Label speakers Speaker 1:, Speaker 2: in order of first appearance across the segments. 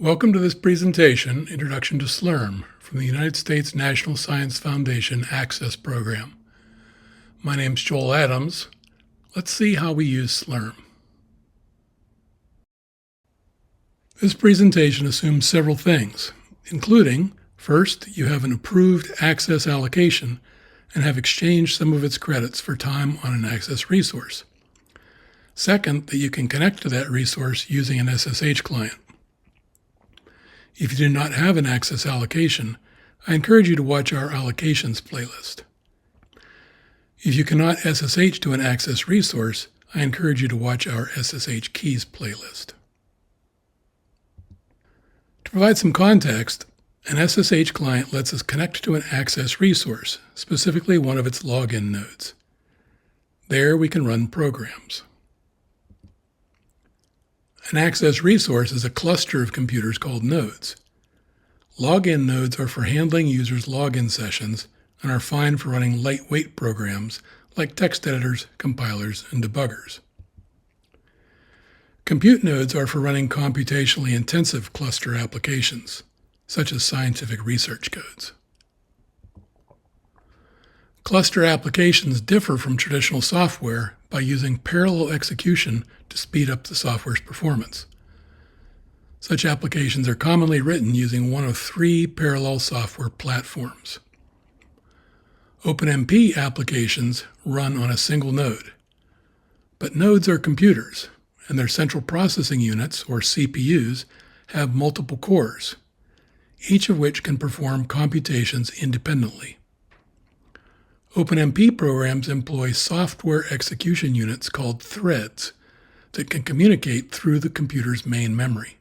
Speaker 1: Welcome to this presentation, Introduction to SLURM, from the United States National Science Foundation Access Program. My name's Joel Adams. Let's see how we use SLURM. This presentation assumes several things, including, first, you have an approved access allocation and have exchanged some of its credits for time on an access resource. Second, that you can connect to that resource using an SSH client. If you do not have an access allocation, I encourage you to watch our allocations playlist. If you cannot SSH to an access resource, I encourage you to watch our SSH keys playlist. To provide some context, an SSH client lets us connect to an access resource, specifically one of its login nodes. There we can run programs. An access resource is a cluster of computers called nodes. Login nodes are for handling users' login sessions and are fine for running lightweight programs like text editors, compilers, and debuggers. Compute nodes are for running computationally intensive cluster applications, such as scientific research codes. Cluster applications differ from traditional software by using parallel execution to speed up the software's performance. Such applications are commonly written using one of three parallel software platforms. OpenMP applications run on a single node, but nodes are computers, and their central processing units, or CPUs, have multiple cores, each of which can perform computations independently. OpenMP programs employ software execution units called threads that can communicate through the computer's main memory.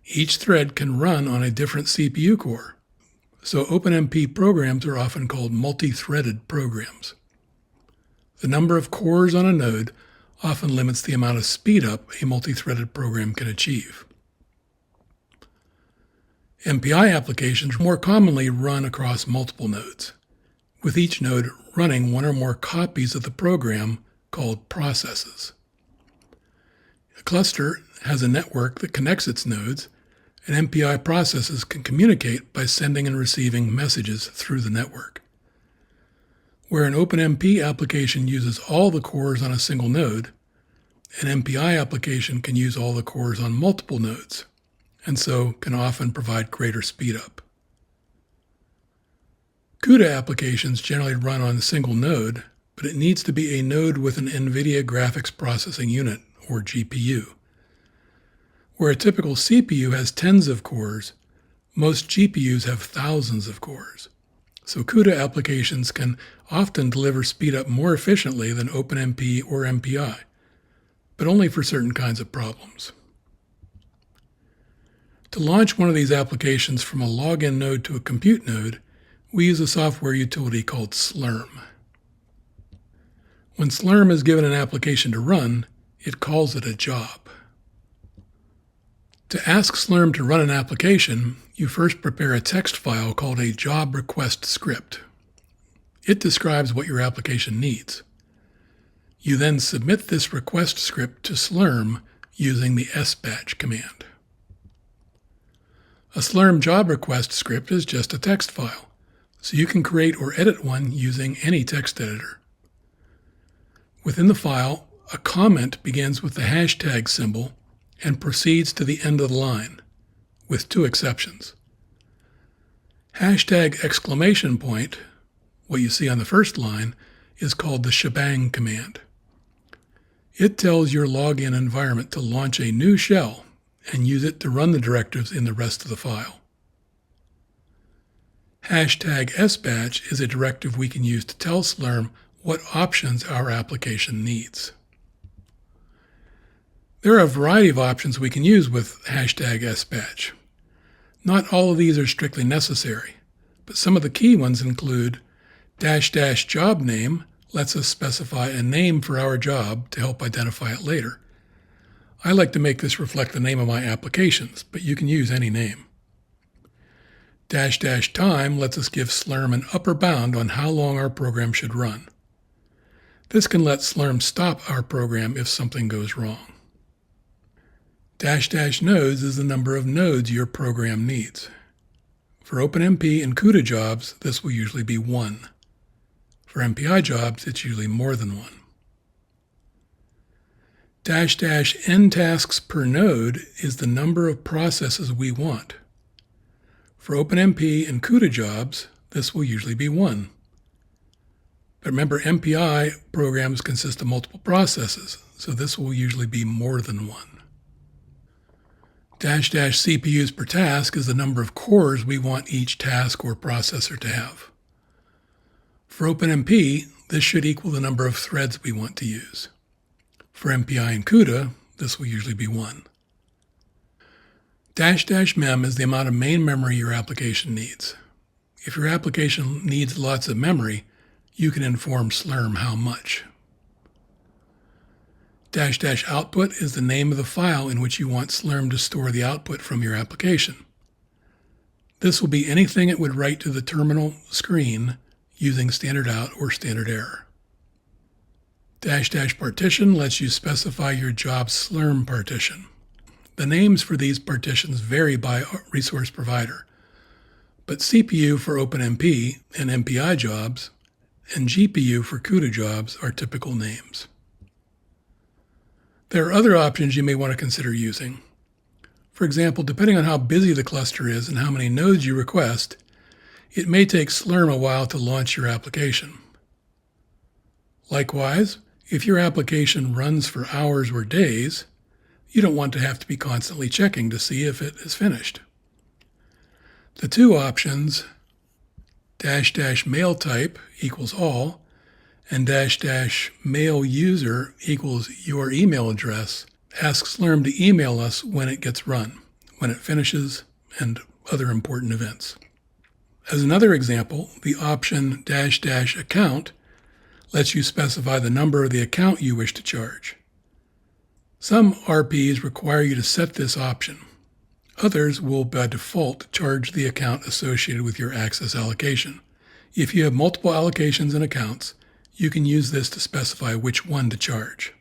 Speaker 1: Each thread can run on a different CPU core, so OpenMP programs are often called multi-threaded programs. The number of cores on a node often limits the amount of speed-up a multi-threaded program can achieve. MPI applications more commonly run across multiple nodes, with each node running one or more copies of the program called processes. A cluster has a network that connects its nodes, and MPI processes can communicate by sending and receiving messages through the network. Where an OpenMP application uses all the cores on a single node, an MPI application can use all the cores on multiple nodes, and so can often provide greater speedup. CUDA applications generally run on a single node, but it needs to be a node with an NVIDIA graphics processing unit, or GPU. Where a typical CPU has tens of cores, most GPUs have thousands of cores. So CUDA applications can often deliver speedup more efficiently than OpenMP or MPI, but only for certain kinds of problems. To launch one of these applications from a login node to a compute node, we use a software utility called SLURM. When SLURM is given an application to run, it calls it a job. To ask SLURM to run an application, you first prepare a text file called a job request script. It describes what your application needs. You then submit this request script to SLURM using the sbatch command. A SLURM job request script is just a text file, so you can create or edit one using any text editor. Within the file, a comment begins with the hashtag symbol and proceeds to the end of the line, with two exceptions. Hashtag exclamation point, what you see on the first line, is called the shebang command. It tells your login environment to launch a new shell and use it to run the directives in the rest of the file. Hashtag sbatch is a directive we can use to tell SLURM what options our application needs. There are a variety of options we can use with hashtag sbatch. Not all of these are strictly necessary, but some of the key ones include -- job name lets us specify a name for our job to help identify it later. I like to make this reflect the name of my applications, but you can use any name. -- time lets us give SLURM an upper bound on how long our program should run. This can let SLURM stop our program if something goes wrong. --nodes is the number of nodes your program needs. For OpenMP and CUDA jobs, this will usually be 1. For MPI jobs, it's usually more than 1. --n tasks per node is the number of processes we want. For OpenMP and CUDA jobs, this will usually be 1. But remember, MPI programs consist of multiple processes, so this will usually be more than 1. --CPUs per task is the number of cores we want each task or processor to have. For OpenMP, this should equal the number of threads we want to use. For MPI and CUDA, this will usually be 1. --mem is the amount of main memory your application needs. If your application needs lots of memory, you can inform SLURM how much. --output is the name of the file in which you want SLURM to store the output from your application. This will be anything it would write to the terminal screen using standard out or standard error. --partition lets you specify your job's SLURM partition. The names for these partitions vary by resource provider, but CPU for OpenMP and MPI jobs and GPU for CUDA jobs are typical names. There are other options you may want to consider using. For example, depending on how busy the cluster is and how many nodes you request, it may take SLURM a while to launch your application. Likewise, if your application runs for hours or days, you don't want to have to be constantly checking to see if it is finished. The two options, --mail type equals all and --mail user equals your email address, ask SLURM to email us when it gets run, when it finishes, and other important events. As another example, the option --account lets you specify the number of the account you wish to charge. Some RPs require you to set this option. Others will by default charge the account associated with your access allocation. If you have multiple allocations and accounts, you can use this to specify which one to charge.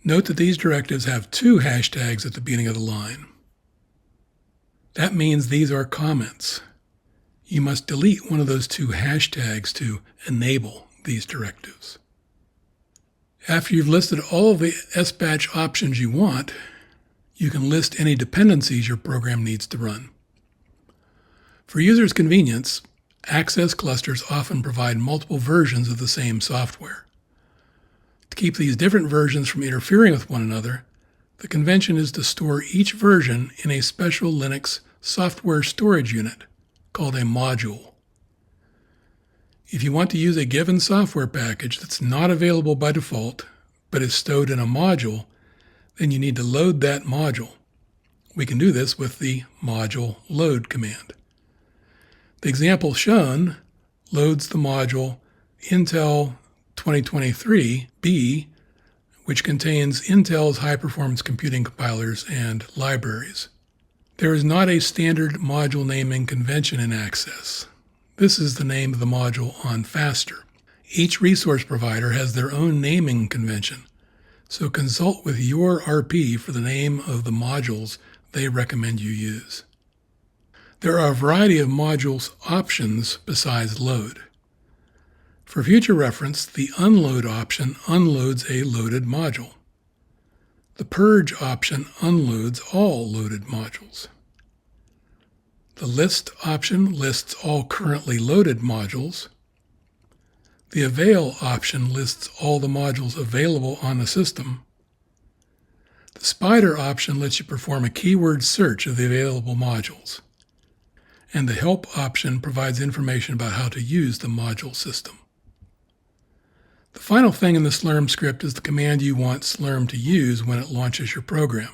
Speaker 1: Note that these directives have 2 hashtags at the beginning of the line. That means these are comments. You must delete one of those 2 hashtags to enable these directives. After you've listed all of the SBatch options you want, you can list any dependencies your program needs to run. For users' convenience, access clusters often provide multiple versions of the same software. To keep these different versions from interfering with one another, the convention is to store each version in a special Linux software storage unit called a module. If you want to use a given software package that's not available by default, but is stowed in a module, then you need to load that module. We can do this with the module load command. The example shown loads the module Intel 2023B, which contains Intel's high-performance computing compilers and libraries. There is not a standard module naming convention in Access. This is the name of the module on Faster. Each resource provider has their own naming convention, so consult with your RP for the name of the modules they recommend you use. There are a variety of modules options besides load. For future reference, the unload option unloads a loaded module. The purge option unloads all loaded modules. The list option lists all currently loaded modules. The avail option lists all the modules available on the system. The spider option lets you perform a keyword search of the available modules. And the help option provides information about how to use the module system. The final thing in the SLURM script is the command you want SLURM to use when it launches your program.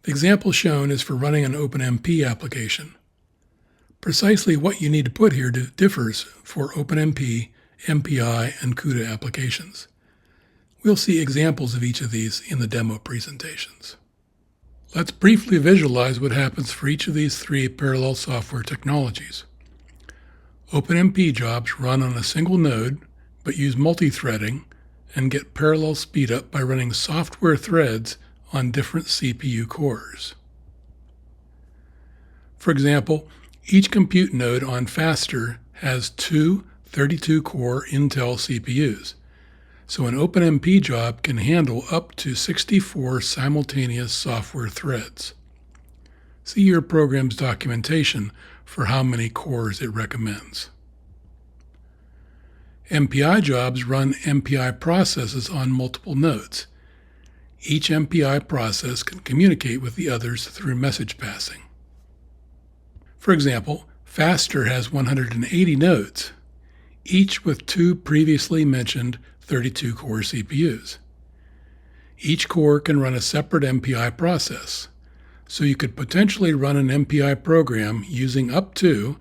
Speaker 1: The example shown is for running an OpenMP application. Precisely what you need to put here differs for OpenMP, MPI, and CUDA applications. We'll see examples of each of these in the demo presentations. Let's briefly visualize what happens for each of these 3 parallel software technologies. OpenMP jobs run on a single node, but use multi-threading and get parallel speedup by running software threads on different CPU cores. For example, each compute node on Faster has two 32-core Intel CPUs, so an OpenMP job can handle up to 64 simultaneous software threads. See your program's documentation for how many cores it recommends. MPI jobs run MPI processes on multiple nodes. Each MPI process can communicate with the others through message passing. For example, Faster has 180 nodes, each with two previously mentioned 32-core CPUs. Each core can run a separate MPI process, so you could potentially run an MPI program using up to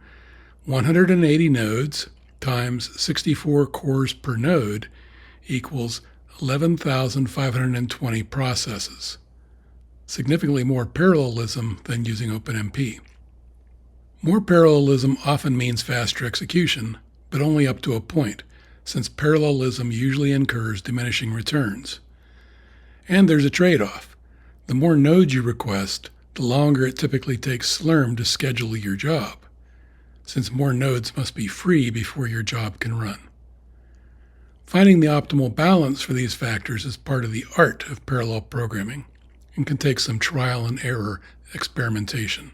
Speaker 1: 180 nodes times 64 cores per node equals 11,520 processes, significantly more parallelism than using OpenMP. More parallelism often means faster execution, but only up to a point, since parallelism usually incurs diminishing returns. And there's a trade-off. The more nodes you request, the longer it typically takes SLURM to schedule your job, since more nodes must be free before your job can run. Finding the optimal balance for these factors is part of the art of parallel programming and can take some trial and error experimentation.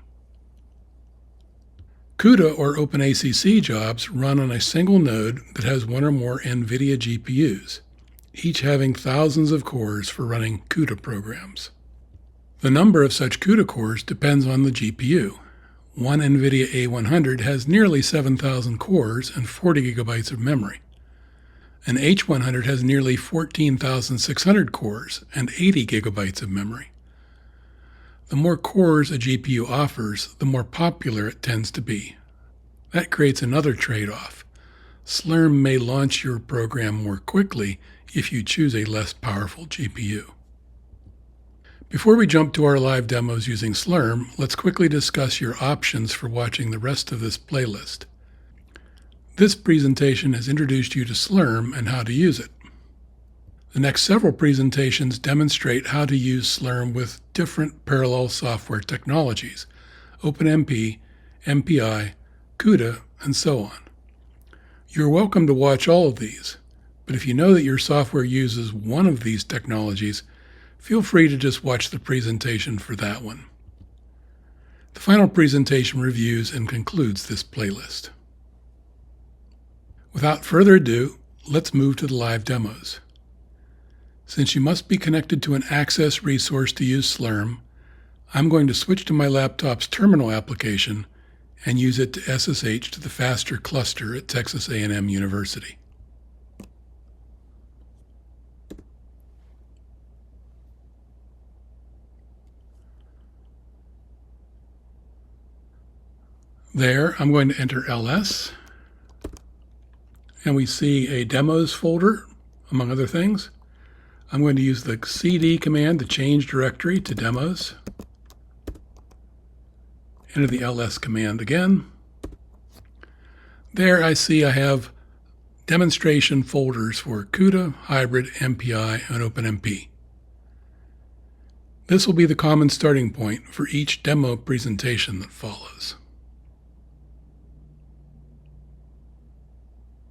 Speaker 1: CUDA or OpenACC jobs run on a single node that has one or more NVIDIA GPUs, each having thousands of cores for running CUDA programs. The number of such CUDA cores depends on the GPU. One NVIDIA A100 has nearly 7,000 cores and 40 gigabytes of memory. An H100 has nearly 14,600 cores and 80 gigabytes of memory. The more cores a GPU offers, the more popular it tends to be. That creates another trade-off. SLURM may launch your program more quickly if you choose a less powerful GPU. Before we jump to our live demos using SLURM, let's quickly discuss your options for watching the rest of this playlist. This presentation has introduced you to SLURM and how to use it. The next several presentations demonstrate how to use SLURM with different parallel software technologies, OpenMP, MPI, CUDA, and so on. You're welcome to watch all of these, but if you know that your software uses one of these technologies, feel free to just watch the presentation for that one. The final presentation reviews and concludes this playlist. Without further ado, let's move to the live demos. Since you must be connected to an Access resource to use SLURM, I'm going to switch to my laptop's terminal application and use it to SSH to the Faster cluster at Texas A&M University. There, I'm going to enter ls, and we see a demos folder, among other things. I'm going to use the cd command to change directory to demos. Enter the ls command again. There I see I have demonstration folders for CUDA, Hybrid, MPI, and OpenMP. This will be the common starting point for each demo presentation that follows.